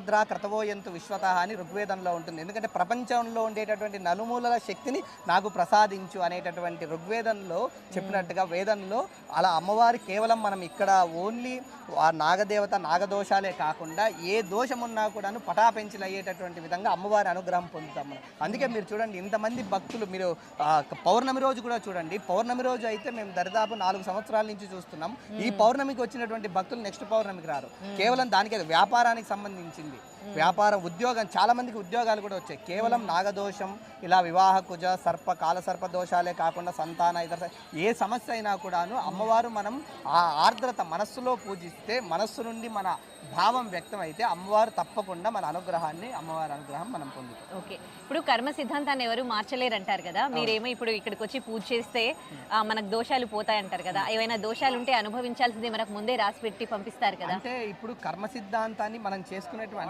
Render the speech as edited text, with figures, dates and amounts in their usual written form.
Draw క్రతవోయంతు విశ్వత అని ఋగ్వేదంలో ఉంటుంది. ఎందుకంటే ప్రపంచంలో ఉండేటటువంటి నలుమూలల శక్తిని నాకు ప్రసాదించు అనేటటువంటి ఋగ్వేదంలో చెప్పినట్టుగా వేదంలో అలా అమ్మవారి కేవలం మనం ఇక్కడ ఓన్లీ ఆ నాగదేవత నాగదోషాలే కాకుండా ఏ దోషమున్నా కూడాను పటాపెంచులు అయ్యేటటువంటి విధంగా అమ్మవారి అనుగ్రహం పొందుతాం మనం. అందుకే మీరు చూడండి ఇంతమంది భక్తులు మీరు పౌర్ణమి రోజు కూడా చూడండి. పౌర్ణమి రోజు అయితే మేము దరిదాపు 4 సంవత్సరాల నుంచి చూస్తున్నాం. ఈ పౌర్ణమికి వచ్చినటువంటి భక్తులు నెక్స్ట్ పౌర్ణమికి రారు. కేవలం దానికి వ్యాపారానికి సంబంధించింది వ్యాపారం ఉద్యోగం చాలా మందికి ఉద్యోగాలు కూడా వచ్చాయి. కేవలం నాగదోషం ఇలా వివాహ కుజ సర్ప కాలసర్ప దోషాలే కాకుండా సంతాన ఇతర ఏ సమస్య అయినా కూడాను అమ్మవారు మనం ఆ ఆర్ద్రత మనస్సులో పూజిస్తే మనస్సు నుండి మన భావం వ్యక్తం అయితే అమ్మవారు తప్పకుండా మన అనుగ్రహాన్ని అమ్మవారి అనుగ్రహం మనం పొందుతాం. ఓకే, ఇప్పుడు కర్మ సిద్ధాంతాన్ని ఎవరు మార్చలేరు అంటారు కదా, మీరేమో ఇప్పుడు ఇక్కడికి వచ్చి పూజ చేస్తే మనకు దోషాలు పోతాయి అంటారు కదా, ఏవైనా దోషాలు ఉంటే అనుభవించాల్సిందే మనకు ముందే రాసి పెట్టి పంపిస్తారు కదా. అంటే ఇప్పుడు కర్మ సిద్ధాంతాన్ని మనం చేసుకునేటువంటి